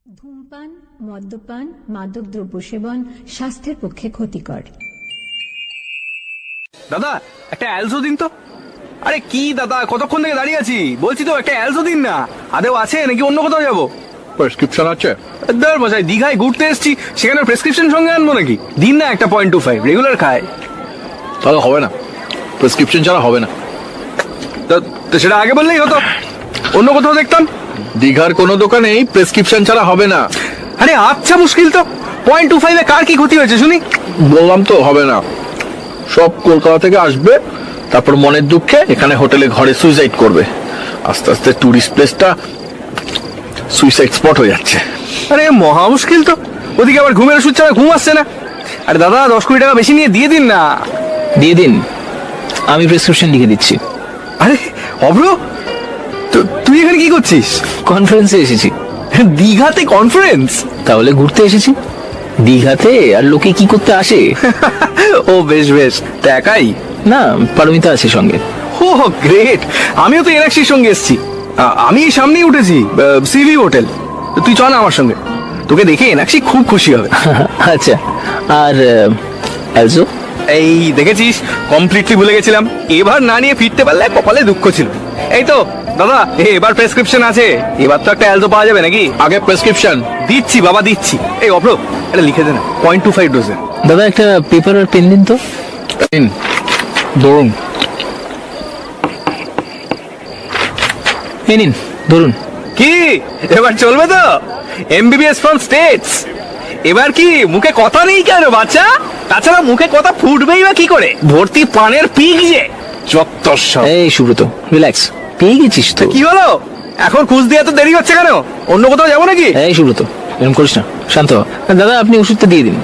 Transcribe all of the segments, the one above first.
ধূমপান, মদ্যপান, মাদক দ্রব্য সেবন স্বাস্থ্যের পক্ষে ক্ষতিকর। দাদা একটা অ্যালজো দিন তো। আরে কি দাদা, কতক্ষণ থেকে দাঁড়িয়ে আছি, বলছি তো একটা অ্যালজো দিন না। আদেও আছে নাকি অন্য কোথাও যাবো? প্রেসক্রিপশন আছে? ধর মশাই, দীঘায় ঘুরতে এসেছি, সেখানে প্রেসক্রিপশন সঙ্গে আনবো নাকি? দিন না একটা 0.25, রেগুলার খায়। তাহলে হবে না, প্রেসক্রিপশন ছাড়া হবে না। তো সেটা আগে বললেই হতো, অন্য কোথাও দেখতাম। দীঘার কোনো দোকানেই প্রেসক্রিপশন ছাড়া হবে না। আরে আচ্ছা, মুশকিল তো। 0.25 কার কি ক্ষতি হয়েছে শুনি? বললাম তো হবে না। সব কলকাতা থেকে আসবে, তারপর মনের দুঃখে এখানে হোটেলে ঘরে সুইসাইড করবে। আস্তে আস্তে টুরিস্ট প্লেসটা সুইসাইড স্পট হয়ে যাচ্ছে। আরে মহা মুশকিল তো। ওদিকে আবার ঘুমের ওষুধ ছাড়া ঘুম আসছে না। আরে দাদা 10-20 টাকা বেশি নিয়ে দিয়ে দিন না। দিয়ে দিন, আমি প্রেসক্রিপশন লিখে দিচ্ছি। আরে অব্র, তুই এখানে কি করছিস? কনফারেন্সে এসেছি। দীঘাতে কনফারেন্স? তাহলে ঘুরতে এসেছি দীঘাতে। আর লোকে কি করতে আসে? ও বেশ বেশ, তা একাই? না, পারমিতা আছে সঙ্গে। ও গ্রেট, আমিও তো এনাক্সির সঙ্গে এসেছি। আমি এই সামনেই উঠেছি, সিভি হোটেল। তুই চল না আমার সঙ্গে, তোকে দেখে এনাক্সি খুব খুশি হবে। আচ্ছা, আর অ্যালজো? এই দেখেছিস, কমপ্লিটলি ভুলে গেছিলাম। এবার না নিয়ে ফিরতে পারলে কপালে দুঃখ ছিল। এই তো দাদা, এবার প্রেসক্রিপশন আছে, এবার তো একটা অ্যালজো পাওয়া যাবে নাকি? আগে প্রেসক্রিপশন দিচ্ছি বাবা দিচ্ছি। এই অভ্র, এটা লিখে দে না, 0.25 ডোজে। দাদা একটা পেপার আর পেন দিন তো। ধরুন। এই নিন, ধরুন। কি এবার চলবে তো? MBBS from states. এবার কি মুখে কথা নেই কেন বাচ্চা? তাছাড়া মুখে কথা ফুটবেই বা কি করে? ভর্তি পানের পিক যে চত্বর সব। এই সুব্রত, রিল্যাক্স, পেয়ে গেছিস তো। কি হলো এখন? খুঁজ দিয়ে এত দেরি হচ্ছে কেন? অন্য কোথাও যাবো নাকি? এই সুব্রত, এরকম করিস না, শান্ত হ। দাদা আপনি ওষুধটা দিয়ে দিন।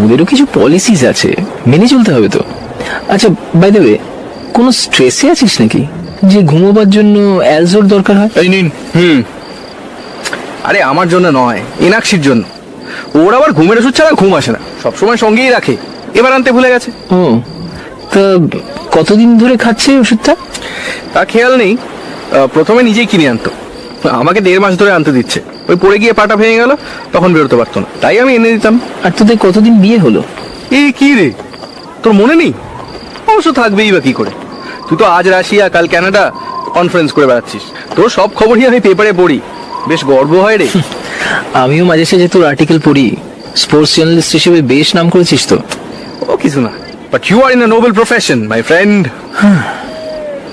ওদেরও কিছু পলিসিস আছে, মেনে চলতে হবে তো। আচ্ছা, বাই দ্য ওয়ে, কোনো স্ট্রেসে আছিস নাকি যে ঘুমোবার জন্য অ্যালজোর দরকার হয়? এই নিন। আরে আমার জন্য নয়, এনাক্সির জন্য। ওর আবার ঘুমের ওষুধ ছাড়া ঘুম আসে না, সবসময় সঙ্গেই রাখে। এবার আনতে ভুলে গেছে। ও, তা কতদিন ধরে খাচ্ছে ওষুধটা? তা খেয়াল নেই। প্রথমে নিজেই কিনে আনতো, আমাকে 1.5 মাস ধরে আনতে দিচ্ছে। ওই পড়ে গিয়ে পাটা ভেঙে গেল, তখন বেরোতে পারতো না, তাই আমি এনে দিতাম। আর তোদের কতদিন বিয়ে হলো? এই কি রে, তোর মনে নেই? অবশ্য থাকবেই বা কি করে, তুই তো আজ রাশিয়া কাল কানাডা কনফারেন্স করে বেড়াচ্ছিস। তোর সব খবরই আমি পেপারে পড়ি, বেশ গর্ব হয় রে। আমিও মাঝে সাঝে তোর আর্টিকেল পড়ি। স্পোর্টস জার্নালিস্ট হিসেবে বেশ নাম করেছিস তো। ও কিছু না, but you are in a noble profession my friend.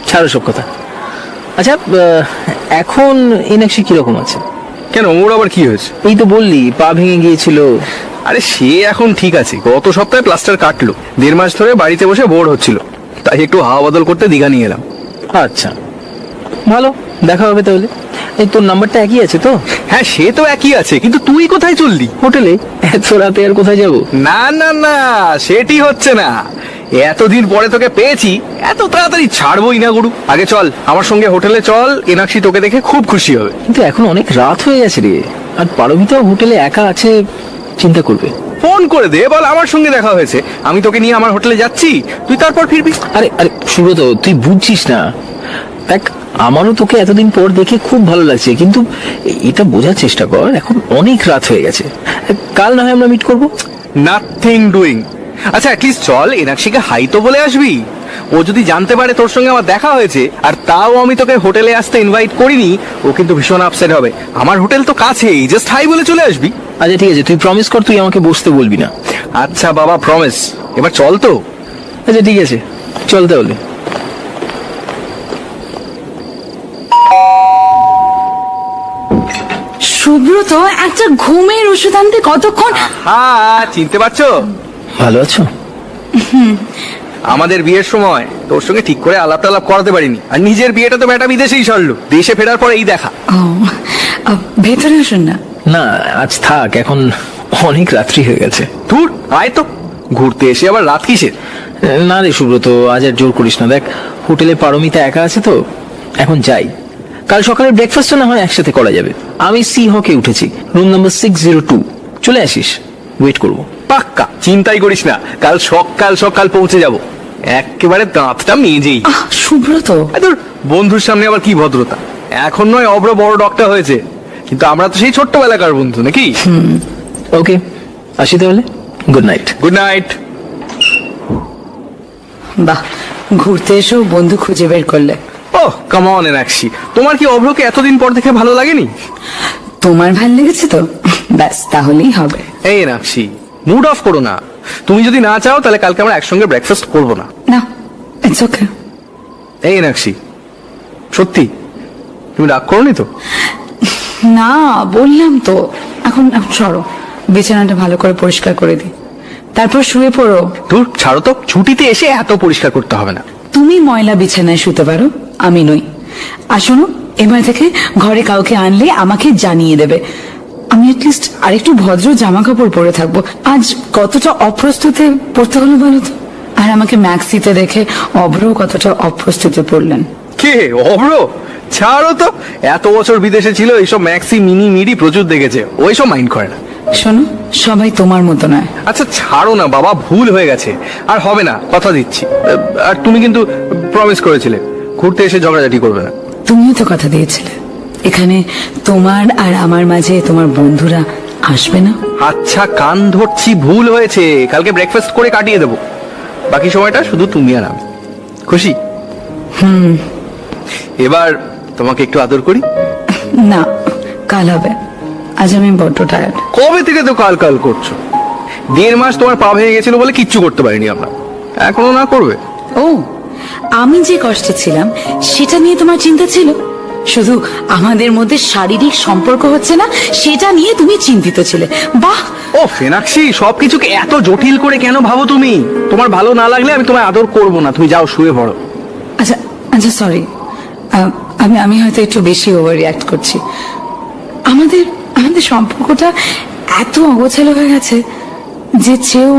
ছাড়ো সব কথা। আচ্ছা, এখন এনাক্সি কিরকম আছে? কেন, ওর আবার কি হয়েছে? এই তো বললি পা ভেঙে গিয়েছিল। আরে সে এখন ঠিক আছে, গত সপ্তাহে প্লাস্টার কাটলো। 1.5 মাস ধরে বাড়িতে বসে বোর হচ্ছিল, তাই একটু হাওয়া বদল করতে দীঘা নিয়ে এলাম। আচ্ছা, ভালো, দেখা হবে তাহলে। এই তোর নাম্বারটা একই আছে তো? হ্যাঁ সে তো একই আছে, কিন্তু তুই কোথায় চললি? হোটেলে। এত রাতে আর কোথায় যাব? না না না, সেটি হচ্ছে না। এতদিন পরে তোকে পেয়েছি, এত তাড়াতাড়ি ছাড়বোই না গুরু। আগে চল আমার সঙ্গে হোটেলে চল, এনাক্সি তোকে দেখে খুব খুশি হবে। কিন্তু এখন অনেক রাত হয়ে গেছে রে, আর পারমিতাও হোটেলে একা আছে, চিন্তা করবে। ফোন করে দে, বল আমার সঙ্গে দেখা হয়েছে, আমি তোকে নিয়ে আমার হোটেলে যাচ্ছি, তুই তারপর ফিরবি। আরে আরে সুব্রত, তুই বুঝছিস না। দেখ, আমারও তোকে এতদিন পর দেখে খুব ভালো লাগছে, কিন্তু এটা বোঝার চেষ্টা কর, এখন অনেক রাত হয়ে গেছে। কাল না হয় আমরা মিট করবো। Nothing doing. আচ্ছা অ্যাটলিস্ট চল, এনাক্সিকে হাই তো বলে আসবি। ও যদি জানতে পারে তোর সঙ্গে আমার দেখা হয়েছে, আর তাও আমি তোকে হোটেলে আসতে ইনভাইট করিনি, ও কিন্তু ভীষণ আপসেট হবে। আমার হোটেল তো কাছেই, জাস্ট হাই বলে চলে আসবি। আচ্ছা ঠিক আছে, তুই প্রমিস কর তুই আমাকে বসতে বলবি না। আচ্ছা বাবা, প্রমিস। এবার চল তো। আচ্ছা ঠিক আছে, চল তাহলে। সুব্রত, একটা ঘুমের ওষুধ আনতে কতক্ষণ? হ্যাঁ চিনতে পারছো? ভালো আছো? আমাদের বিয়ের সময় তোর সঙ্গে ঠিক করে আলাপ টালাপ করাতে পারিনি, আর নিজের বিয়েটা তো বেটা বিদেশেই সারলো। দেশে ফেরার পর এই দেখা। ও, ভেতরে আসুন না। না, আজ থাক, এখন অনেক রাত্রি হয়ে গেছে। ধুর, আয় তো। ঘুরতে এসে আবার রাত কিসের? না রে সুব্রত, আজ আর জোর করিস না। দেখ, হোটেলে পারমিতা একা আছে তো, এখন যাই। কাল সকালে ব্রেকফাস্টও না হয় একসাথে করা যাবে। আমি সি হকে উঠেছি, রুম নাম্বার 602। চলে আসিস, ওয়েট করবো। পাক্কা, চিন্তাই করিস না, কাল সকাল সকাল পৌঁছে যাব। একেবারে দাঁতটা মেজেই। সুব্রত, তোর বন্ধুর সামনে আবার কি ভদ্রতা? এখন নয় অব্র বড় ডক্টর হয়েছে, কিন্তু আমরা তো সেই ছোট্টবেলাকার বন্ধু নাকি? ওকে, আসি তাহলে। Good night. Good night. বাহ, ঘুরতে এসেও বন্ধু খুঁজে বের করলে। ওহ কাম অন এনাক্ষী, তোমার কি অভ্রকে এতদিন পর দেখে ভালো লাগেনি? তোমার ভাল লেগেছে তো, ব্যাস তাহলেই হবে। এই এনাক্ষী, মুড অফ করো না। তুমি যদি না চাও তাহলে কালকে আমরা একসঙ্গে ব্রেকফাস্ট করবো না। না, ইটস ওকে। এই এনাক্ষী, সত্যি তুমি রাগ করোনি তো? না, বললাম তো। এখন সরো, বিছানাটা ভালো করে পরিষ্কার করে দিই, তারপর শুয়ে পড়ো। দূর ছাড়ো তো, ছুটিতে এসে এত পরিষ্কার করতে হবে না। তুমি ময়লা বিছানায় শুতে পারো, আমি নই। আর শোনো, এবার থেকে ঘরে কাউকে আনলে আমাকে জানিয়ে দেবে। আমি অ্যাটলিস্ট আরেকটু ভদ্র জামা কাপড় পরে থাকবো। আজ কতটা অপ্রস্তুতে পড়তে হলো বলো তো। আর আমাকে ম্যাক্সিতে দেখে অভ্র কতটা অপ্রস্তুতে পড়লেন। কে অভ্র? ছাড়ো তো, এত বছর বিদেশে ছিল, এইসব ম্যাক্সি মিনি মিডি প্রচুর দেখেছে, ওইসব মাইন্ড করে না। শোনো, সবাই তোমার মতো নয়। আচ্ছা ছাড়ো না বাবা, ভুল হয়ে গেছে, আর হবে না, কথা দিচ্ছি। আর তুমি কিন্তু প্রমিস করেছিলে ঘুরতে এসে ঝগড়াঝাটি করবে না। তুমিও তো কথা দিয়েছিলে এখানে তোমার আর আমার মাঝে তোমার বন্ধুরা আসবে না। আচ্ছা কান ধরছি, ভুল হয়েছে, কালকে ব্রেকফাস্ট করে কাটিয়ে দেবো। বাকি সময়টা শুধু তুমি আর আমি। খুশি? এবার তোমাকে একটু আদর করি। না, কাল হবে, আজ আমি বড্ড টায়ার্ড। কবে থেকে তো কাল কাল করছো? 1.5 মাস তোমার পা ভেঙে গেছিল বলে কিচ্ছু করতে পারিনি আমরা, এখনো না করবে? ও, আমি যে কষ্টে ছিলাম সেটা নিয়ে তোমার চিন্তা ছিল? শুধু আমাদের মধ্যে শারীরিক সম্পর্ক হচ্ছে না সেটা নিয়ে তুমি চিন্তিত ছিলে? বাহ। ও ফেনাক্ষী, সবকিছুকে এত জটিল করে কেন ভাবো তুমি? তোমার ভালো না লাগলে আমি তোমায় আদর করব না, তুমি যাও শুয়ে পড়ো। আচ্ছা আচ্ছা, সরি, আমি হয়তো একটু বেশি ওভার রিঅ্যাক্ট করছি। আমাদের আমাদের সম্পর্কটা এত অগোছালো হয়ে গেছে যে চেয়েও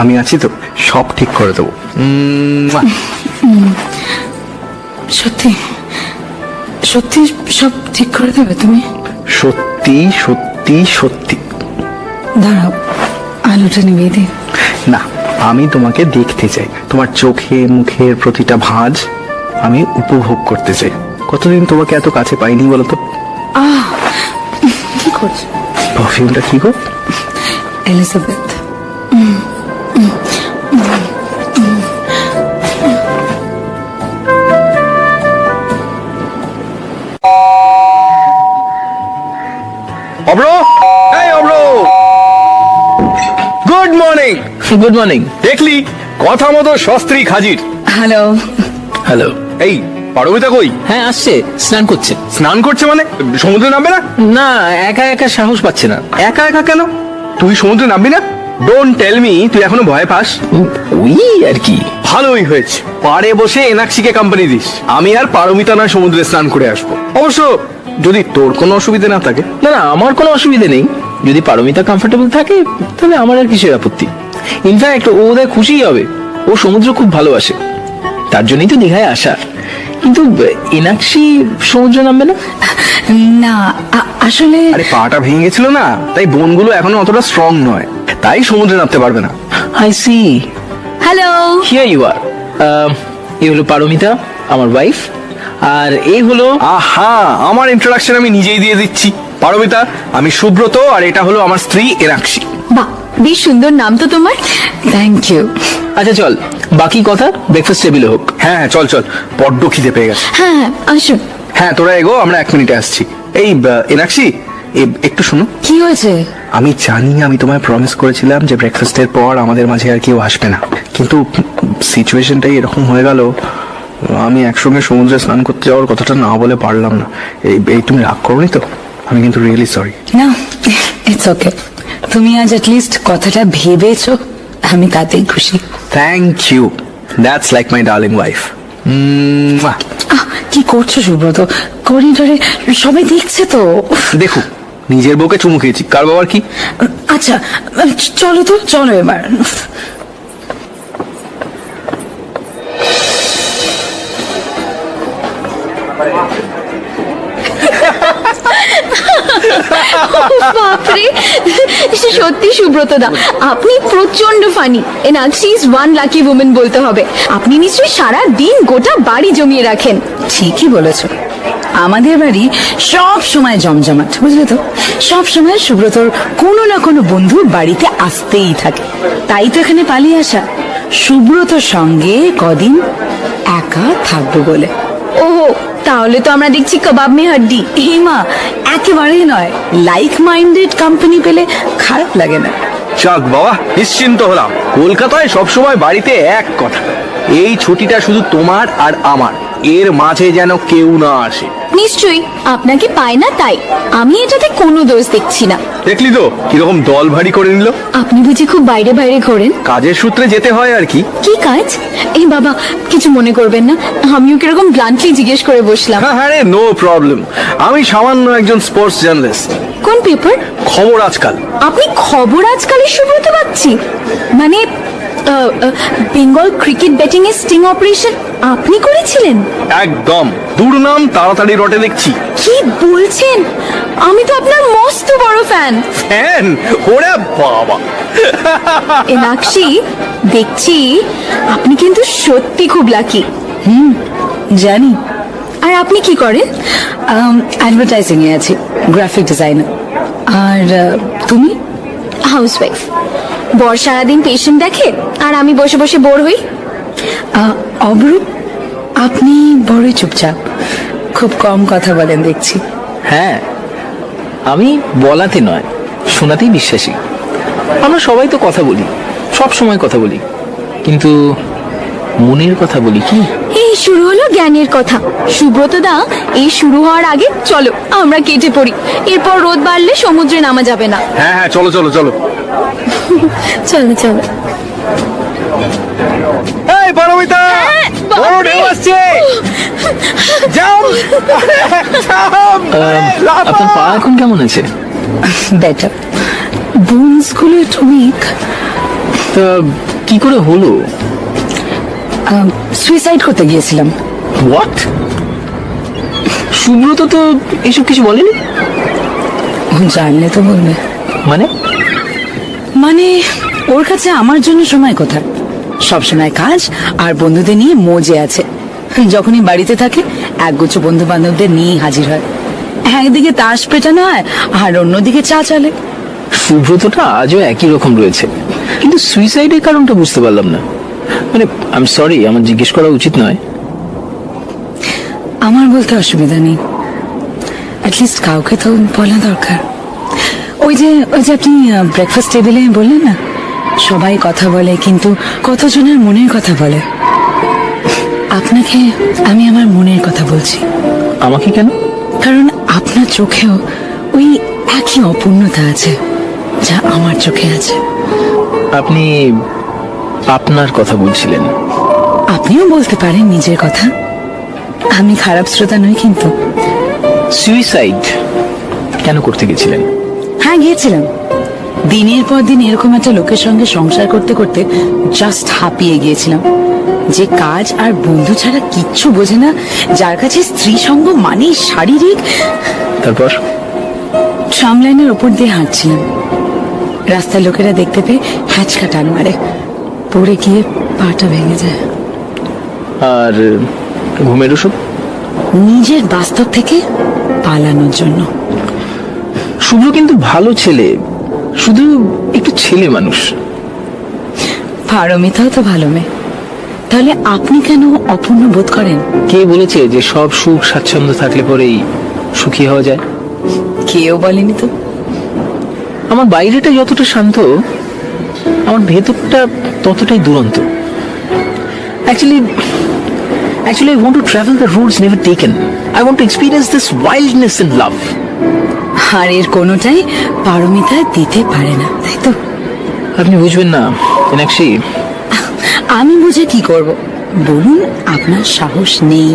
আমি আছি তো, সব ঠিক করে দেবো। সত্যি সত্যি সব ঠিক করে দেবে তুমি? সত্যি সত্যি সত্যি। দাঁড়াও, আলোটা নিভিয়ে দিই। না, আমি তোমাকে দেখতে চাই, তোমার চোখে মুখের প্রতিটা ভাঁজ আমি উপভোগ করতে চাই। কতদিন তোমাকে এত কাছে পাইনি বলো তো? কি করছো? পারফিউমটা কি গো? এলিজাবেথ। অব্র, এই অব্র, গুড মর্নিং। Good morning. দেখলি, কথা মতো সস্ত্রী হাজির। হ্যালো। হ্যালো। এই পারমিতা কই? হ্যাঁ আসছে, স্নান করছে। স্নান করছে মানে সমুদ্রে নামবে না? না, একা একা সাহস পাচ্ছে না। একা একা কেন? তুই সমুদ্রে নামবি না? ডোন্ট টেল মি তুই এখনো ভয় পাস। ওই আর কি। ভালোই হয়েছে, পাড়ে বসে এনাক্ষীকে কোম্পানি দিস। আমি আর পারমিতা না সমুদ্রে স্নান করে আসবো, অবশ্য যদি তোর কোনো অসুবিধা না থাকে। না না, আমার কোনো অসুবিধা নেই। যদি পারমিতা কমফোর্টেবল থাকে তাহলে আমার আর কিসের আপত্তি। ইনফ্যাক্ট ও ওদের খুশিই হবে, ও সমুদ্র খুব ভালোবাসে, তার জন্যই তো দীঘায় আসা। কিন্তু এনাক্ষী সমুদ্র নামবে না। না, আসলে আরে পাটা ভেঙে গেছিল না, তাই বোনগুলো এখনো অতটা স্ট্রং নয়, তাই সমুদ্রে নামতে পারবে না। I see. Hello. Here you are. এই হলো পারমিতা, আমার ওয়াইফ, আর এই হলো আহা, আমার ইন্ট্রোডাকশন আমি নিজেই দিয়ে দিচ্ছি। পারমিতা, আমি সুব্রত, আর এটা হলো আমার স্ত্রী এনাক্ষী। বাহ, বেশ সুন্দর নাম তো তোমার। Thank you. আচ্ছা চল, বাকি কথা ব্রেকফাস্ট টেবিলে হোক। হ্যাঁ হ্যাঁ, চল চল, বড্ড খিদে পেয়ে গেছে। হ্যাঁ আসুন। হ্যাঁ তোরা এগো, আমরা 1 মিনিটে আসছি। এই এনাক্ষী, একটু শোনো। কি হয়েছে? আমি জানি আমি তোমায় প্রমিস করেছিলাম যে ব্রেকফাস্টের পর আমাদের মাঝে আর কেউ আসবে না, কিন্তু সিচুয়েশনটাই এরকম হয়ে গেল, আমি একসঙ্গে সমুদ্রে স্নান করতে যাওয়ার কথাটা না বলে পারলাম না। এই তুমি রাগ করোনি তো? আমি কিন্তু রিয়েলি সরি। না, ইটস ওকে। তুমি আজ অ্যাটলিস্ট কথাটা ভেবেছো, আমি তাতেই খুশি। Thank you, that's like my darling wife. কি করছো সুব্রত? করিডোরে সবাই দেখছে তো। দেখো, নিজের বউকে চুমু খেয়েছি, কার বাবার কি। আচ্ছা চলো তো, চলো এবার। বাপরে, সত্যি সুব্রত দা, আপনি প্রচন্ড funny. Enakshi is one lucky women বলতে হবে। আপনি নিশ্চয়ই সারা দিন গোটা বাড়ি জমিয়ে রাখেন। ঠিকই বলেছো, আমাদের বাড়ি সব সময় জমজমাট, বুঝলে তো? সব সময় সুব্রতর কোনো না কোনো বন্ধু বাড়িতে আসতেই থাকে। তাই তো এখানে পালিয়ে আসা, সুব্রতর সঙ্গে কদিন একা থাকবো বলে। ওহো, তাহলে তো আমরা দেখছি কাবাব মে হাড্ডি। হেমা, একেবারেই নয়। লাইক মাইন্ডেড কোম্পানি পেলে খারাপ লাগে না। যাক বাবা, নিশ্চিন্ত হলাম। কলকাতায় সবসময় বাড়িতে এক কথা, এই ছুটিটা শুধু তোমার আর আমার, এর মাঝে যেন কেউ না আসে। নিশ্চয়ই আপনাকে পায় না তাই, আমি এটাতে কোনো দোষ দেখছি না। দেখলি তো কিরকম দল ভারী করে নিল। আপনি বুঝি খুব বাইরে বাইরে ঘোরেন? কাজের সূত্রে যেতে হয় আর কি। কি কাজ? এই বাবা, কিছু মনে করবেন না, আমিও কিরকম ব্লান্টলি জিজ্ঞেস করে বসলাম। হ্যাঁ রে, নো প্রবলেম। আমি সামান্য একজন স্পোর্টস জার্নালিস্ট। কোন পেপার? খবর আজকাল। আপনি খবর আজকালের সুব্রত বাগচি? মানে বেঙ্গল ক্রিকেট ব্যাটিং এর স্টিং অপারেশন আপনি করেছিলেন? একদম, দুর্নাম তাড়াতাড়ি রটে দেখছি। কি বলছেন? আমি তো আপনার মস্ত বড় ফ্যান। ফ্যান? ওরে বাবা। এনাক্ষী, দেখছি আপনি কিন্তু সত্যি খুব লাকি। জানি। আর আপনি কি করেন? অ্যাডভার্টাইজিং এ আছি, গ্রাফিক ডিজাইনার। আর তুমি? হাউসওয়াইফ। বর সারাদিন পেশেন্ট দেখে আর আমি বসে বসে বোর হই। অবরূপ, আপনি বড়ই চুপচাপ, খুব কম কথা বলেন দেখছি। হ্যাঁ, আমি বলাতে নয়, শোনাতেই বিশ্বাসী। আমরা সবাই তো কথা বলি, সব সময় কথা বলি, কিন্তু মনের কথা বলি কি? এই শুরু হলো জ্ঞানের কথা। সুব্রত দা, এই শুরু হওয়ার আগে চলো আমরা কেটে পড়ি, এরপর রোদ বাড়লে সমুদ্রে নামা যাবে না। হ্যাঁ হ্যাঁ, চলো চলো চলো। চলো চলো। এই পারমিতা, বড় ঢেউ আসছে। যাও। আপনার পা এখন কেমন আছে? বেটার, বোনস গুলো একটু উইক। তা কি করে হলো? সুইসাইড করতে গিয়েছিলাম। হোয়াট? সুব্রত তো এসব কিছু বলেনি। ও জানলে তো বলবে। মানে? মানে ওর কাছে আমার জন্য সময় কোথায়? সব সময় কাজ আর বন্ধুদের নিয়ে মজে আছে। যখনই বাড়িতে থাকে একগুচ্ছ বন্ধু বান্ধবদের নিয়ে হাজির হয়। একদিকে তাস পেটানো হয় আর অন্যদিকে চা চলে। সুব্রতটা আজও একই রকম রয়েছে, কিন্তু সুইসাইডের কারণটা বুঝতে পারলাম না। মানে আই এম সরি, আমার জিজ্ঞেস করা উচিত নয়। আমার বলতে অসুবিধা নেই, অ্যাটলিস্ট কাউকে তো বলা দরকার। ওই যে আপনি ব্রেকফাস্ট টেবিলে বললেন না, সবাই কথা বলে কিন্তু কতজনের মনের কথা বলে। আপনাকে আমি আমার মনের কথা বলছি। আমাকে কেন? কারণ আপনার চোখেও ওই একই অপূর্ণতা আছে যা আমার চোখে আছে। আপনি আপনার কথা বলছিলেন? আপনিও বলতে পারেন নিজের কথা, আমি খারাপ শ্রোতা নই কিন্তু। সুইসাইড কেন করতে গেছিলেন? হ্যাঁ, গিয়েছিলাম। দিনের পর দিন এরকম একটা লোকের সঙ্গে সংসার করতে করতে জাস্ট হাঁপিয়ে গিয়েছিলাম, যে কাজ আর বন্ধু ছাড়া কিচ্ছু বোঝে না, যার কাছে স্ত্রী সঙ্গ মানেই শারীরিক। তারপর? ট্রাম লাইনের ওপর দিয়ে হাঁটছিলাম, রাস্তার লোকেরা দেখতে পেয়ে হ্যাচকা টান মারে, পড়ে গিয়ে পাটা ভেঙে যায়। আর ঘুমের ওষুধ? নিজের বাস্তব থেকে পালানোর জন্য। শুভ্র কিন্তু ভালো ছেলে, শুধু একটু ছেলে মানুষ। পারমিতাও তো ভালো মেয়ে, তাহলে আপনি কেন অপূর্ণ বোধ করেন? কে বলেছে যে সব সুখ স্বাচ্ছন্দ্য থাকলে পরেই সুখী হওয়া যায়? কেউ বলেনি তো। আমার বাইরেটা যতটা শান্ত, আমার ভেতরটা ততটাই দুরন্ত। Actually, I want to travel the roads never taken. I want to experience this wildness in love. আর এর কোনোটাই পারমিতা দিতে পারে না, তাই তো? আপনি বুঝবেন না মীনাক্ষী। আমি বুঝে কি করব? বলুন, আপনার সাহস নেই।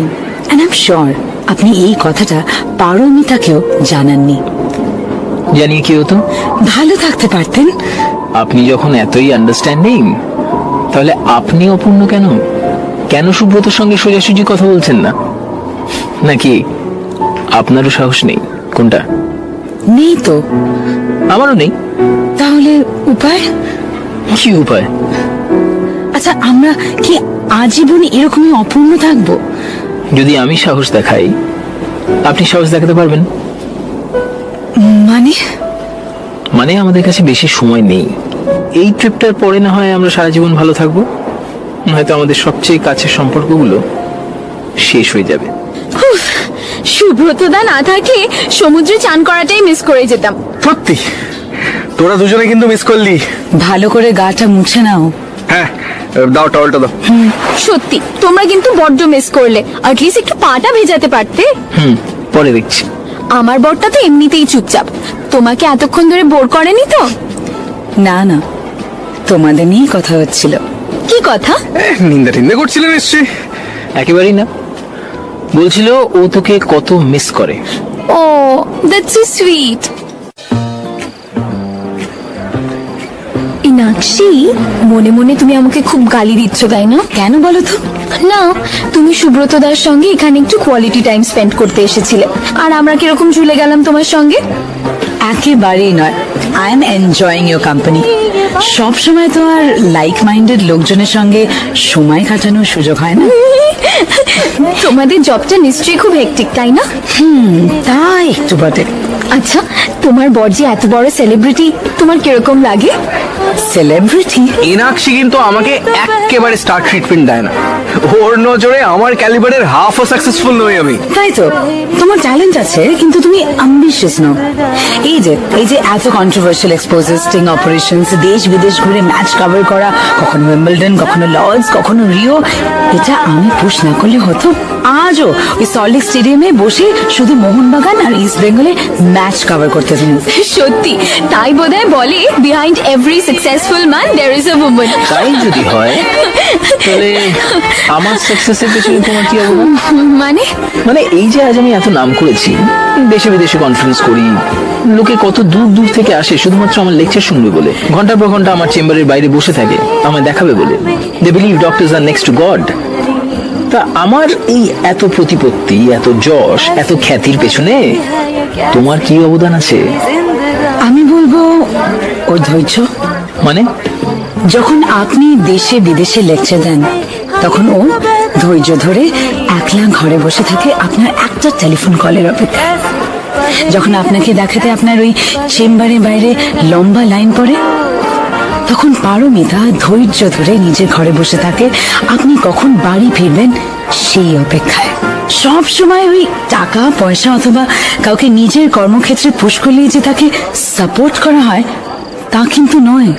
And I'm sure আপনি এই কথাটা পারমিতাকেও জানাননি। জানিয়ে কি হতো? ভালো থাকতে পারতেন। আপনি যখন এতই আন্ডারস্ট্যান্ডিং, তাহলে আপনি অপূর্ণ কেন? কেন সুব্রতর সঙ্গে সোজাসুজি কথা বলছেন না? নাকি আপনারও সাহস নেই? কোনটা? নেই তো। আমারও নেই। তাহলে উপায়? কি উপায়? আচ্ছা, আমরা কি আজীবন এরকমই অপূর্ণ থাকবো? যদি আমি সাহস দেখাই, আপনি সাহস দেখাতে পারবেন? মানে মানে আমাদের কাছে বেশি সময় নেই। এই ট্রিপটার পরে না হয় আমরা সারা জীবন ভালো থাকবো, হয়তো আমাদের সবচেয়ে কাছের সম্পর্কগুলো শেষ হয়ে যাবে। উফ, সুব্রতদা না থাকলে সমুদ্রে চান করাটাই মিস করে যেতাম। সত্যি তোরা দুজনে কিন্তু মিস করলি। ভালো করে গাটা মুছে নাও। হ্যাঁ, দাও টাওয়ালটা দাও। সত্যি তোমরা কিন্তু বড্ড মিস করলে। অ্যাটলিস্ট একটু পাটা ভেজাতে পারতে। পরে দেখছি। আমার বরটা তো এমনিতেই চুপচাপ, তোমাকে এতক্ষণ ধরে বোর করেনি তো? না না, তোমাদের নিয়েই কথা হচ্ছিল। কি কথা? নিন্দা টিন্দা করছিলে নিশ্চয়ই। একেবারেই না, বলছিল ও তোকে কত মিস করে। ও দ্যাটস সো সুইট। ইনাক্ষী, মনে মনে তুমি আমাকে খুব গালি দিচ্ছ তাই না? কেন বলো তো? না, তুমি সুব্রতদার সঙ্গে এখানে একটু কোয়ালিটি টাইম স্পেন্ড করতে এসেছিলে, আর আমরা কিরকম ঝুলে গেলাম তোমার সঙ্গে। একেবারেই নয়, I am enjoying your company. সব সময় তো আর লাইক মাইন্ডেড লোকজনের সঙ্গে সময় কাটানোর সুযোগ হয় না। তোমাদের জবটা নিশ্চয়ই খুব হেক্টিক তাই না? তাই একটু বটে। আচ্ছা, তোমার বর যে এত বড় সেলিব্রিটি, তোমার কিরকম লাগে? সেলিব্রিটি? ইনাক্ষী কিন্তু আমাকে একেবারে স্টার ট্রিটমেন্ট দেয় না। ওর নজরে আমার ক্যালিবারের হাফও সাকসেসফুল নই আমি। তাই তো, তোমার ট্যালেন্ট আছে কিন্তু তুমি অ্যাম্বিশিয়াস নও। এই যে এত কন্ট্রোভার্সিয়াল এক্সপোজার, স্টিং অপারেশনস, দেশ বিদেশ ঘুরে ম্যাচ কভার করা, কখনো উইম্বলডন, কখনো লর্ডস, কখনো রিও, এটা আমি পুশ না করলে হতো। আজও ওই সল্টলেক স্টেডিয়ামে বসে শুধু মোহনবাগান আর ইস্ট বেঙ্গলে ম্যাচ কভার করতে তুমি। সত্যি তাই বোধহয় বলে, behind every successful man there is a women. তাই যদি হয় তাহলে আমার সাকসেসের পেছনে তোমার কি অবদান? মানে এই যে আজ আমি এত নাম করেছি, দেশে বিদেশে কনফারেন্স করি, লোকে কত দূর দূর থেকে আসে শুধুমাত্র আমার লেকচার শুনবে বলে, ঘন্টার পর ঘন্টা আমার চেম্বারের বাইরে বসে থাকে আমায় দেখাবে বলে। They believe doctors are next to God. তা আমার এই এত প্রতিপত্তি, এত যশ, এত খ্যাতির পেছনে তোমার কি অবদান আছে? আমি বলবো ওর ধৈর্য। মানে যখন আপনি দেশে বিদেশে লেকচার দেন, তখন ও ধৈর্য ধরে একলা ঘরে বসে থাকে আপনার একটা টেলিফোন কলের অপেক্ষায়। যখন আপনাকে দেখাতে আপনার ওই চেম্বারের বাইরে লম্বা লাইন পড়ে, তখন পারমিতা ধৈর্য ধরে নিজের ঘরে বসে থাকে আপনি কখন বাড়ি ফিরবেন সেই অপেক্ষায়। সব সময় ওই টাকা পয়সা অথবা কাউকে নিজের কর্মক্ষেত্রে পুশ করলেই যে তাকে সাপোর্ট করা হয় তা কিন্তু নয়।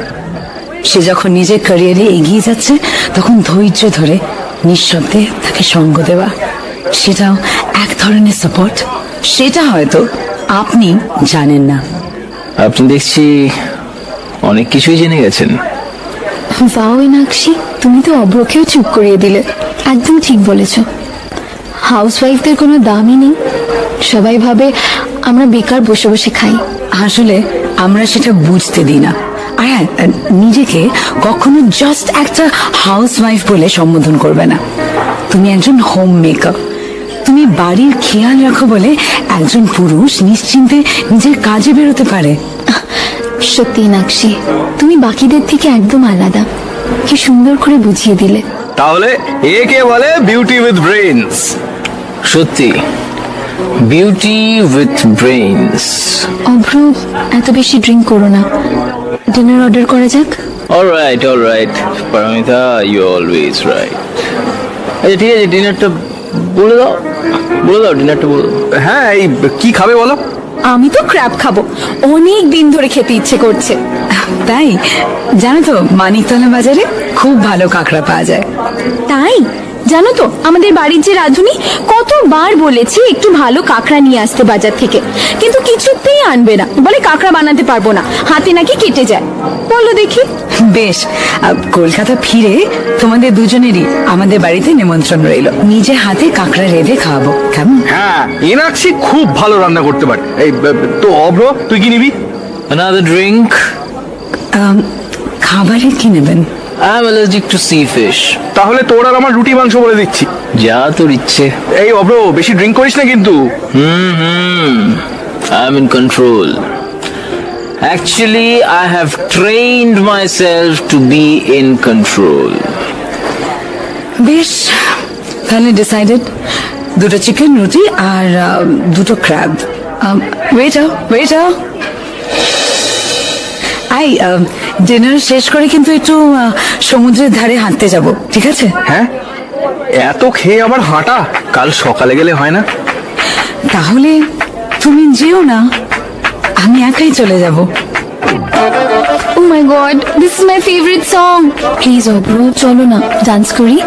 সে যখন নিজের ক্যারিয়ারে এগিয়ে যাচ্ছে, তখন ধৈর্য ধরে নিঃশব্দে তাকে সঙ্গ দেওয়া, সেটাও এক ধরনের সাপোর্ট। সেটা হয়তো আপনি জানেন না। আপনি দেখছি অনেক কিছুই জেনে গেছেন। ওয়াও ইনাক্ষী, তুমি তো অব্রকেও চুপ করিয়ে দিলে। একদম ঠিক বলেছো, হাউসওয়াইফদের কোনো দামই নেই। সবাই ভাবে আমরা বেকার বসে বসে খাই। আসলে আমরা সেটা বুঝতে দিই না। আর হ্যাঁ, নিজেকে কখনো জাস্ট একটা হাউসওয়াইফ বলে সম্বোধন করবে না। তুমি একজন হোম মেকার। তুমি বাড়ির খেয়াল রাখো বলে একজন পুরুষ নিশ্চিন্তে নিজের কাজে বেরোতে পারে। সত্যি ইনাক্ষী, তুমি বাকিদের থেকে একদম আলাদা। কি সুন্দর করে বুঝিয়ে দিলে। তাহলে একে বলে বিউটি উইথ ব্রেইনস। সত্যি, বিউটি উইথ ব্রেইনস। অভ্র, এত বেশি ড্রিঙ্ক করো না, ডিনার অর্ডার করা যাক। Alright Paramita, you always right. আচ্ছা ঠিক আছে, ডিনারটা বলে দাও ডিনারটা বলে দাও। হ্যাঁ, এই কি খাবে বলো? আমি তো ক্র্যাব খাবো, অনেক দিন ধরে খেতে ইচ্ছে করছে। তাই জানো তো, মানিকতলা বাজারে খুব ভালো কাঁকড়া পাওয়া যায়। তাই জানো তো, আমাদের বাড়ির যে রাধুনি কতবার বলেছি একটু ভালো কাঁকড়া নিয়ে আসতে বাজার থেকে, কিন্তু কিছুতেই আনবে না। বলে কাঁকড়া বানাতে পারবো না, হাতে নাকি কেটে যায়। বলো দেখি। বেশ, কলকাতা ফিরে তোমাদের দুজনেরই আমাদের বাড়িতে নিমন্ত্রণ রইল। নিজে হাতে কাঁকড়া রেঁধে খাওয়াবো, কেমন? হ্যাঁ, ইনাক্ষী খুব ভালো রান্না করতে পারে। এই তো অভ্র, তুই কি নিবি? Another drink? খাবারে কি নেবেন? I'm allergic to sea fish. তাহলে তোর আর আমার রুটি মাংস বলে দিচ্ছি। যা তোর ইচ্ছে। এই অভ্র, বেশি ড্রিঙ্ক করিস না কিন্তু। I'm in control. Actually, I have trained myself to be in control. বেশ, তাহলে ডিসাইডেড, দুটো চিকেন রুটি আর দুটো ক্র্যাব। ওয়েটার আই ডিনার শেষ করে কিন্তু একটু সমুদ্রের ধারে হাঁটতে যাব, ঠিক আছে? হ্যাঁ, এত খেয়ে আবার হাঁটা? কাল সকালে গেলে হয় না? তাহলে তুমি যেও না, আমি একাই চলে যাব। Oh my god, this is my favourite song. Please Abru, চলো না ডান্স করি।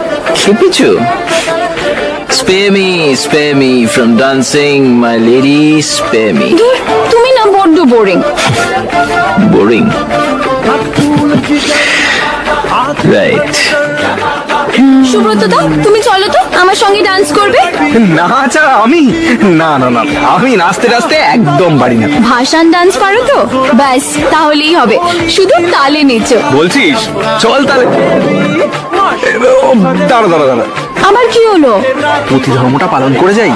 খেপেছো? Spare me from dancing, my lady, spare me. ধুর, তুমি না বড্ড বোরিং। Boring. Right. সুব্রত দা, তুমি চলো তো, আমার সঙ্গে ডান্স করবে। নাচা? আমি? না না না, আমি নাচতে নাচতে একদম পারি না। ভাসান ডান্স পারো তো? ব্যাস, তাহলেই হবে, শুধু তালে নেচো। বলছিস? চল তাহলে। দাঁড়া দাঁড়া দাঁড়া, আবার কি হলো? প্রতি ধর্মটা পালন করে যাই।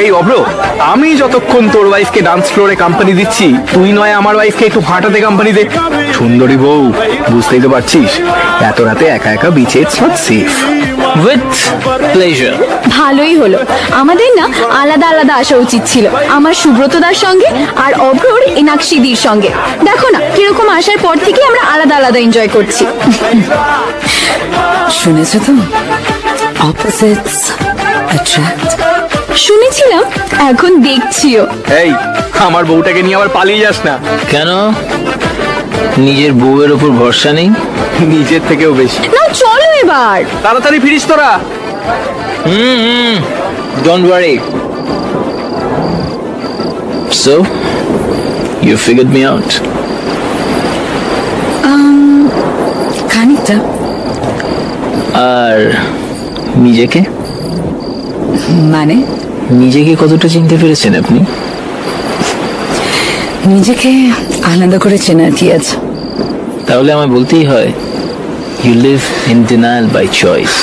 এই অভ্র, আমি যতক্ষণ তোর ওয়াইফকে ডান্স ফ্লোরে কোম্পানি দিচ্ছি, তুই নয় আমার ওয়াইফকে একটু হাঁটাতে কোম্পানি দে। সুন্দরী বউ, বুঝতেই তো পারছিস, এত রাতে একা একা বিচে it's not safe. With pleasure. ভালোই হলো, আমাদের না আলাদা আলাদা আসা উচিত ছিল, আমার সুব্রতদার সঙ্গে আর অভ্রর এনাক্ষীদির সঙ্গে। দেখো না কিরকম আসার পর থেকে আমরা আলাদা আলাদা এনজয় করছি। শুনেছ তো, অপোজিটস অ্যাট্রাক্ট। শুনেছিলাম, এখন দেখছিও। এই, আমার বউটাকে নিয়ে আবার পালিয়ে যাস না। কেন? নিজের বউয়ের ওপর ভরসা নেই? নিজের থেকেও বেশি। না চলো এবার। তাড়াতাড়ি ফিরিস তোরা। Don't worry. So, you figured me out. খানিকটা। আর নিজেকে মানে নিজেকে কতটা চিনতে পেরেছেন আপনি? নিজেকে আলাদা করে চেনার কি আছে? তাহলে আমায় বলতেই হয়, you live in denial by choice.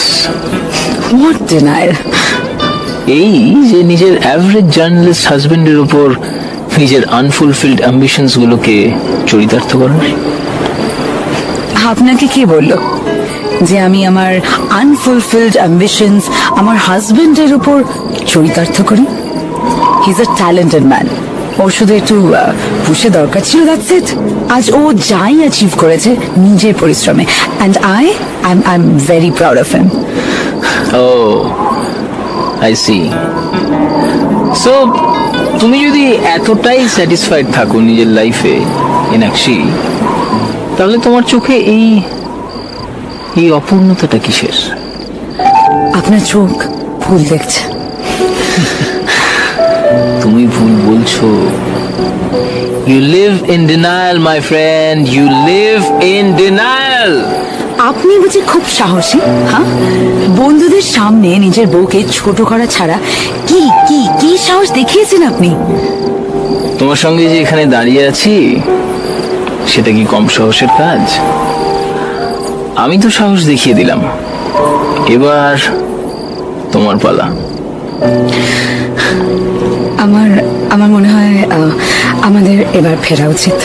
What denial? এই যে নিজের অ্যাভারেজ জার্নালিস্ট হাজবেন্ডের উপর নিজের আনফুলফিলড অ্যাম্বিশনস গুলোকে চরিতার্থ করার। আপনাকে কে বললো যে আমি আমার আনফুলফিলড অ্যাম্বিশনস আমার হাজবেন্ডের উপর চরিতার্থ করি? He is a talented man. ওর শুধু একটু পুষে দরকার ছিল, দ্যাটস ইট। আজ ও যাই অ্যাচিভ করেছে নিজের পরিশ্রমে, and I am very proud of him. Oh, I see. So, তুমি যদি এতটাই স্যাটিসফাইড থাকো নিজের লাইফে এনাক্ষী, তাহলে তোমার চোখে এই অপূর্ণতাটা কিসের? আপনার চোখ ভুল দেখছে। তুমি ভুল বলছো। You live in denial, my friend. You live in denial. আপনি বুঝি খুব সাহসী? হ্যাঁ, বন্ধুদের সামনে নিজের বউকে ছোট করা ছাড়া কি কি কি সাহস দেখিয়েছেন আপনি? তোমার সঙ্গে যে এখানে দাঁড়িয়ে আছি, সেটা কি কম সাহসের কাজ? আমি তো সাহস দেখিয়ে দিলাম, এবার তোমার পালা। আমার মনে হয় আমাদের এবার ফেরা উচিত।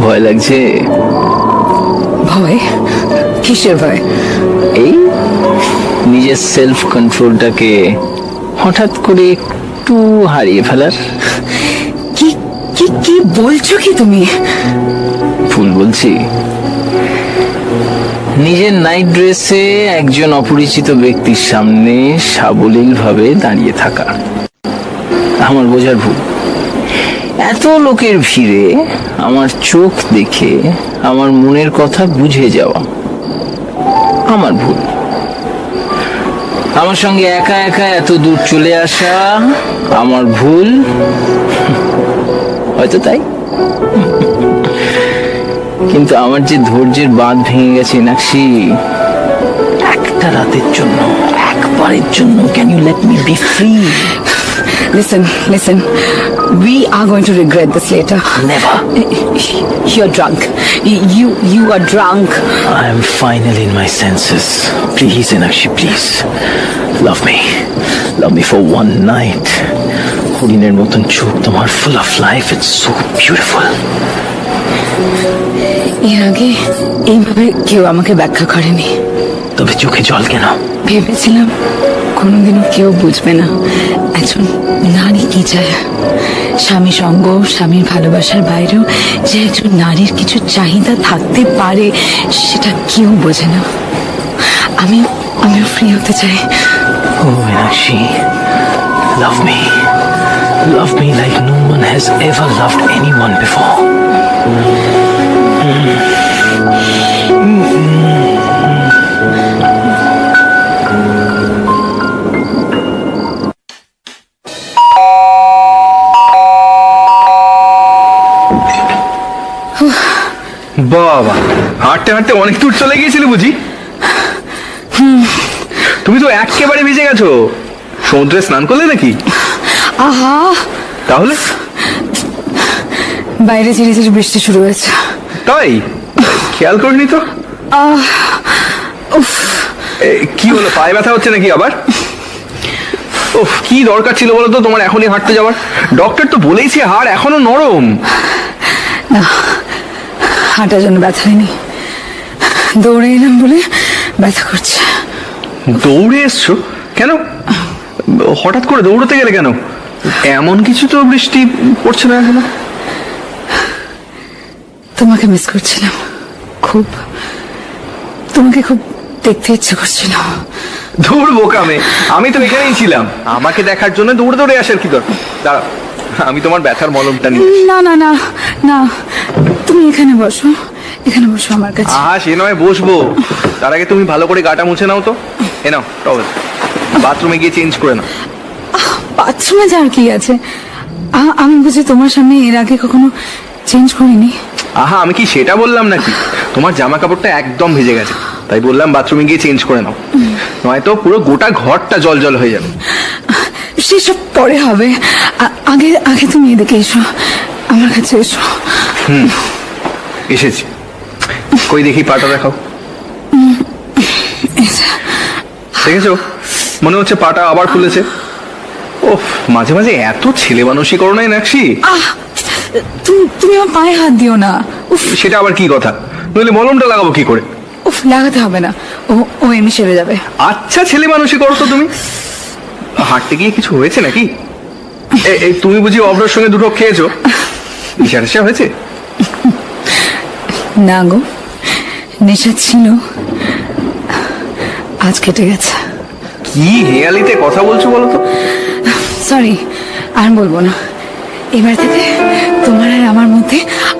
ভয় লাগছে? ভয়? কিসের ভয়? এই নিজের সেলফ কন্ট্রোলটাকে হঠাৎ করে একটু হারিয়ে ফেলার। কি কি কি বলছো কি তুমি? ভুল বলছি? নিজের নাইট ড্রেসে একজন অপরিচিত ব্যক্তির সামনে সাবলীল ভাবে দাঁড়িয়ে থাকা আমার বোঝার ভুল। এত লোকের ভিড়ে আমার চোখ দেখে আমার মনের কথা বুঝে যাওয়া আমার ভুল। আমার সঙ্গে একা একা এত দূর চলে আসা আমার ভুল। হয়তো তাই, কিন্তু আমার যে ধৈর্যের বাঁধ ভেঙে গেছে এনাক্ষী, একটা রাতের জন্য, একবারের জন্য, can you let me be free? Listen, we are going to regret this later. Never. You're drunk. You are drunk. I am finally in my senses. Please, Enakshi, please. Love me for one night. হরিণের মতন চোখ তোমার, full of life. It's so beautiful. এর আগে এইভাবে কেউ আমাকে ব্যাখ্যা করেনি। তবে চোখে জল কেন? ভেবেছিলাম কোনোদিনও কেউ বুঝবে না একজন নারী কি চায়। স্বামী সঙ্গ, স্বামীর ভালোবাসার বাইরেও যে একজন নারীর কিছু চাহিদা থাকতে পারে সেটা কেউ বোঝে না। আমিও ফ্রি হতে চাই। Oh, Meenakshi, love me like no one has ever loved anyone before. বাবা, হাঁটতে হাঁটতে অনেক দূর চলে গিয়েছিলে বুঝি? তুমি তো একেবারে ভিজে গেছো। সমুদ্রে স্নান করলে নাকি? আহা, তাহলে বাইরে ধীরে ধীরে বৃষ্টি শুরু হয়েছে। তাই খেয়াল করিনি তো। কি হলো, পায়ে ব্যথা হচ্ছে নাকি আবার? ওহ, কি দরকার ছিল বলো তো তোমার এখনই হাঁটতে যাওয়ার? ডক্টর তো বলেইছে হাড় এখনো নরম। না, হাঁটার জন্য ব্যথা হয়নি, দৌড়ে এলাম বলে ব্যথা করছে। দৌড়ে এসছো কেন? হঠাৎ করে দৌড়তে গেলে কেন? এমন কিছু তো বৃষ্টি পড়ছে না এখনো। তোমাকে মিস করছিলাম খুব, তোমাকে খুব দেখতে ইচ্ছে করছিল। দৌড় বোকামে, আমি তো এখানেই ছিলাম। আমাকে দেখার জন্য দৌড়ে দৌড়ে আসার কি দরকার? দাঁড়াও, আমি তোমার ব্যথার মলমটা নিয়ে আসি। না না না না, তুমি এখানে বসো, এখানে বসো আমার কাছে। আহা, সে নয় বসবো, তার আগে তুমি ভালো করে গাটা মুছে নাও তো। এ নাও টওয়েল, বাথরুমে গিয়ে চেঞ্জ করে নাও। বাথরুমে যাওয়ার কি আছে? আমি বুঝি তোমার সামনে এর আগে কখনো চেঞ্জ করিনি। আহা, আমি কি সেটা বললাম নাকি? তোমার জামা কাপড়টা একদম ভিজে গেছে, তাই বললাম বাথরুমে গিয়ে চেঞ্জ করে নাও, নয়তো পুরো গোটা ঘরটা জল জল হয়ে যাবে। সেসব পরে হবে, আগে আগে তুমি এদিকে এসো, আমার কাছে এসো। এসেছি, কই দেখি পাটা দেখাও। দেখেছো, মনে হচ্ছে পাটা আবার খুলেছে। ওহ, মাঝে মাঝে এত ছেলে মানুষই করো না নাকশি। তুমি আমার পায়ে হাত দিও না। উফ, সেটা আবার কি কথা? নইলে মলমটা লাগাবো কি করে? উফ, লাগাতে হবে না, ও এমনি সেরে যাবে। আচ্ছা, ছেলে মানুষই করো তো তুমি। হাঁটতে গিয়ে কিছু হয়েছে নাকি? এই তুমি বুঝি অভ্রর সঙ্গে দুটো খেয়েছো? নেশা নেশা হয়েছে? না গো, নেশা ছিল, আজ কেটে গেছে। কি হেয়ালিতে কথা বলছো বলো তো? সরি, আর বলবো না। এবার থেকে তোমার আর আমার মধ্যে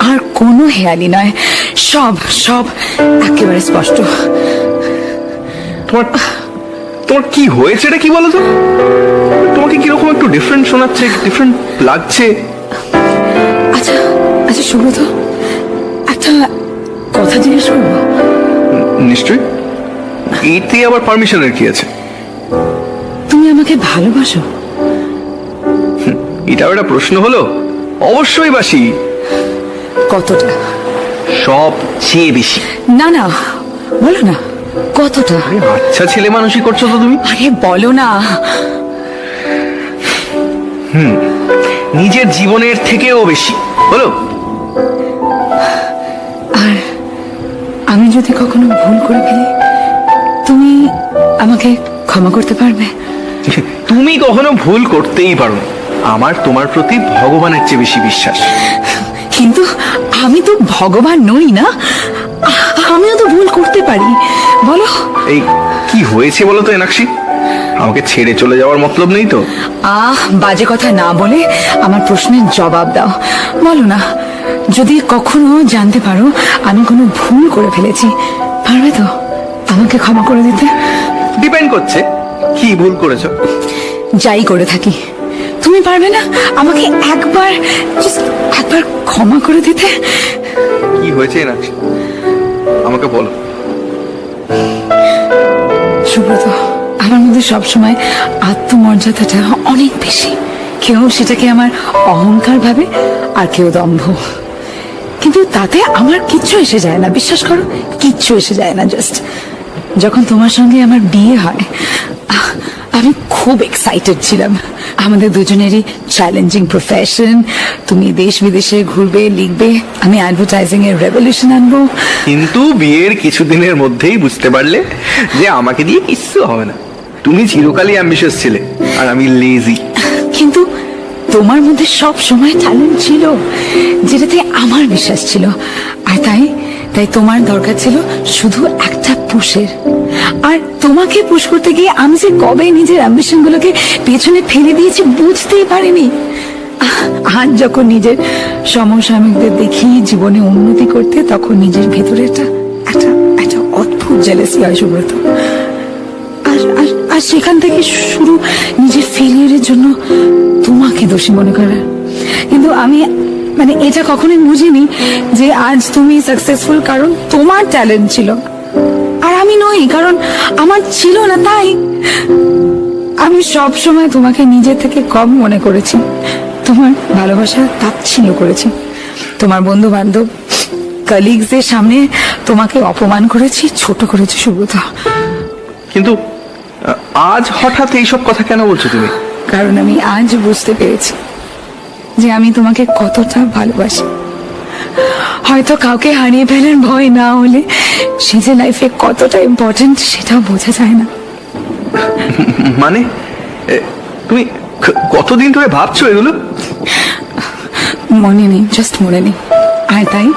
আর কোনো হেয়ালি নয়, সব সব একেবারে স্পষ্ট। তোমার তোমার কি হয়েছে এটা কি বলো তো? তোমাকে কিরকম একটু ডিফারেন্ট শোনাচ্ছে, ডিফারেন্ট লাগছে। আচ্ছা আচ্ছা, সুব্রত, একটা কথা জিজ্ঞেস করবো? নিশ্চয়ই। এতে আবার পারমিশনের কি আছে? তুমি আমাকে ভালোবাসো? এটাও একটা প্রশ্ন হলো? অবশ্যই বাসি। কতটা? সবচেয়ে বেশি। না না, বলো না কতটা। আচ্ছা, ছেলে মানুষই করছো তো তুমি। আরে বলো না। নিজের জীবনের থেকেও বেশি বলো। আর আমি যদি কখনো ভুল করে ফেলি, তুমি আমাকে ক্ষমা করতে পারবে? তুমি কখনো ভুল করতেই পারো না। আমার তোমার প্রতি ভগবানের চেয়ে বেশি বিশ্বাস। কিন্তু আমি তো ভগবান নই না, আমিও তো ভুল করতে পারি, বলো। এই কি হয়েছে বলো তো এনাক্ষী? আমাকে ছেড়ে চলে যাওয়ার মতলব নেই তো? বাজে কথা না বলে আমার প্রশ্নের জবাব দাও, বলো না। যদি কখনো জানতে পারো আমি কোনো ভুল করে ফেলেছি, পারবে তো আমাকে ক্ষমা করে দিতে? ডিপেন্ড করছে কি ভুল করেছো। যাই করে থাকি, তুমি পারবে না আমাকে একবার, just একবার ক্ষমা করে দিতে? কি হয়েছে এনাক্ষী, আমাকে বলো। সুব্রত, আমার মধ্যে সবসময় আত্মমর্যাদাটা অনেক বেশি। কেউ সেটাকে আমার অহংকার ভাবে, আর কেউ দম্ভ। কিন্তু তাতে আমার কিচ্ছু এসে যায় না, বিশ্বাস করো, কিচ্ছু এসে যায় না। জাস্ট যখন তোমার সঙ্গে আমার বিয়ে হয়, আমি খুব এক্সাইটেড ছিলাম, আমাদের দুজনেরই চ্যালেঞ্জিং প্রফেশন। তুমি দেশ বিদেশে ঘুরবে, লিখবে, আমি অ্যাডভার্টাইজিং এর রেভলিউশন আনবো। কিন্তু বিয়ের কিছুদিনের মধ্যেই বুঝতে পারলে যে আমাকে দিয়ে কিচ্ছু হবে না। তুমি চিরকালই অ্যাম্বিশাস ছিলে আর আমি লেজি। কিন্তু তোমার মধ্যে সব সময় ট্যালেন্ট ছিল, যেটাতে আমার বিশ্বাস ছিল। আর তাই তোমার দরকার ছিল শুধু একটা পুশের। আর তোমাকে পুশ করতে গিয়ে আমি যে কবে নিজের অ্যাম্বিশন গুলোকে পেছনে ফেলে দিয়েছি বুঝতেই পারিনি। আজ যখন নিজের সমসাময়িকদের দেখি জীবনে উন্নতি করতে, তখন নিজের ভেতরে একটা অদ্ভুত জেলাসি হয় সুব্রত। আর সেখান থেকে শুরু নিজের ফেলিয়ারের জন্য তোমাকে দোষী মনে করার। কিন্তু আমি এটা কখনোই বুঝিনি যে আজ তুমি সাকসেসফুল কারণ তোমার ট্যালেন্ট ছিল, আর আমি নই কারণ আমার ছিল না। তাই আমি সব সময় তোমাকে নিজে থেকে কম মনে করেছি, তোমার ভালোবাসা তাচ্ছিল্য করেছি, তোমার বন্ধু বান্ধব কলিগসদের সামনে তোমাকে অপমান করেছি, ছোট করেছি সুব্রত। কিন্তু আজ হঠাৎ এইসব কথা কেন বলছো তুমি? কারণ আমি আজ বুঝতে পেরেছি যে আমি তোমাকে কতটা ভালোবাসি। হয়তো কাউকে হারিয়ে ফেলার ভয় না হলে সে যে লাইফে কতটা ইম্পর্টেন্ট সেটাও বোঝা যায় না। মানে তুমি কতদিন ধরে ভাবছো এগুলো? মনে নেই, জাস্ট মনে নেই। আর তাই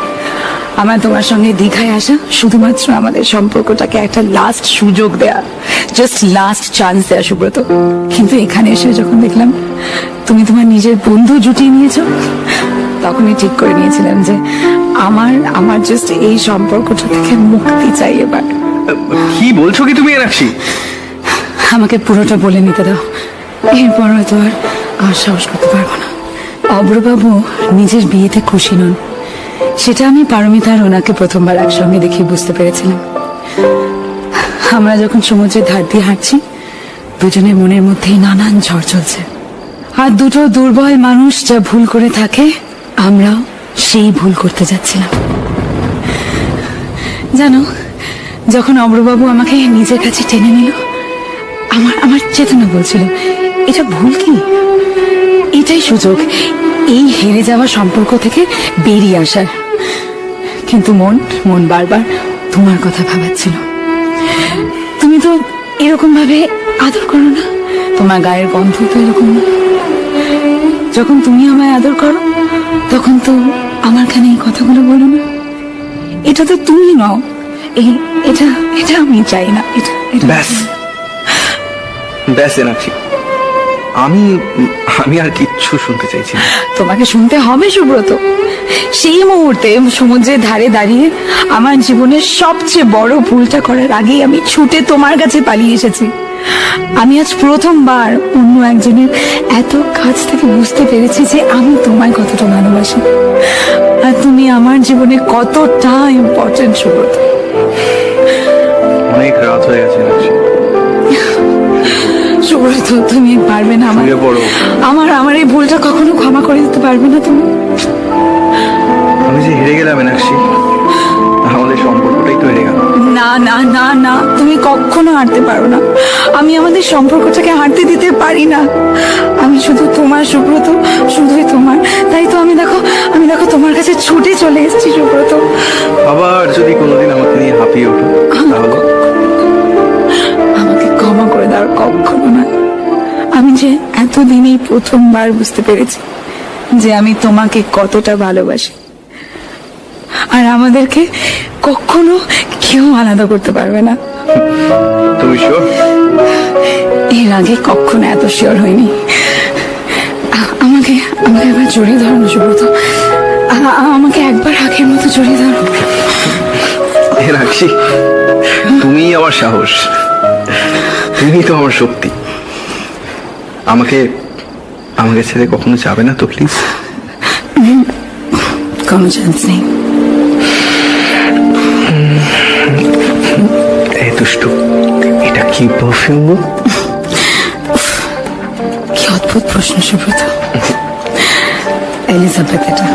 আমার তোমার সঙ্গে দীঘায় আসা শুধুমাত্র আমাদের সম্পর্কটাকে একটা লাস্ট সুযোগ দেয়া, জাস্ট লাস্ট চান্স দেয়া সুব্রত। কিন্তু এখানে এসে যখন দেখলাম তুমি তোমার নিজের বন্ধু জুটিয়ে নিয়েছো, তখনই ঠিক করে নিয়েছিলাম যে আমার জাস্ট এই সম্পর্কটা থেকে মুক্তি চাই এবার। কি বলছো কি তুমি এনাক্ষী? আমাকে পুরোটা বলে নিতে দাও, এরপর হয়তো আর সাহস করতে পারবো না। অব্রবাবু নিজের বিয়েতে খুশি নন, সেটা আমি পারমিতা আর ওনাকে প্রথমবার একসঙ্গে দেখে বুঝতে পেরেছিলাম। আমরা যখন সমুদ্রের ধার দিয়ে হাঁটছি, দুজনের মনের মধ্যেই নানান ঝড় চলছে। আর দুটো দুর্বল মানুষ যা ভুল করে থাকে, আমরাও সেই ভুল করতে যাচ্ছিলাম। জানো, যখন অব্রবাবু আমাকে নিজের কাছে টেনে নিল, আমার চেতনা বলছিল এটা ভুল কি, এটাই সুযোগ এই হেরে যাওয়া সম্পর্ক থেকে বেরিয়ে আসার। কিন্তু মন বারবার তোমার কথা ভাবাচ্ছিল। তুমি তো এরকম ভাবে আদর করো না, তোমার গায়ের গন্ধ তো এরকম না। যখন তুমি আমায় আদর করো, তখন তো আমার কানে এই কথাগুলো বলো না। এটা তো তুমি নও, এটা আমি চাই না। এটা ব্যাস এনাক্ষী, আমি আর কিচ্ছু শুনতে চাইছি না। তোমাকে শুনতে হবে সুব্রত। সেই মুহূর্তে সমুদ্রের ধারে দাঁড়িয়ে আমার জীবনের সবচেয়ে বড় ভুলটা করার আগেই আমি ছুটে তোমার কাছে পালিয়ে এসেছি। আমি আজ প্রথমবার অন্য একজনের এত কাছ থেকে বুঝতে পেরেছি যে আমি তোমায় কতটা ভালোবাসি, আর তুমি আমার জীবনে কতটা ইম্পর্টেন্ট সুব্রত। অনেক রাত হয়ে গেছে এনাক্ষী। সুব্রত, তুমি পারবে না আমার এই ভুলটা কখনো ক্ষমা করে দিতে পারবে না তুমি? আমি যে হেরে গেলাম এনাক্ষী, আমাদের সম্পর্কটাই তো হেরে গেল। না না না না, তুমি কখনো হারতে পারো না। আমি আমাদের সম্পর্কটাকে হারতে দিতে পারি না। আমি শুধু তোমার সুব্রত, শুধুই তোমার। তাই তো আমি দেখো তোমার কাছে ছুটে চলে এসেছি সুব্রত। আবার যদি কোনোদিন আমাকে নিয়ে হাঁপিয়ে ওঠো তাহলে আমাকে ক্ষমা করে দাও, কখনো না। আমি যে এতদিনেই প্রথমবার বুঝতে পেরেছি যে আমি তোমাকে কতটা ভালোবাসি, আর আমাদেরকে কখনো কেউ আলাদা করতে পারবে না। তুমি শিওর? এর আগে কখনো এত শিওর হয়নি। আমাকে একবার জড়িয়ে ধরো না সুব্রত, আমাকে একবার আগের মতো জড়িয়ে ধরো। এনাক্ষী, তুমি আমার সাহস, তুমি তো আমার শক্তি। আমাকে ছেড়ে কখনো যাবে না তো প্লিজ? কোনো চান্স নেই। এই দুষ্টু, এটা কি পারফিউম? কি অদ্ভুত প্রশ্ন সুব্রত। এলিজাবেথ এটা।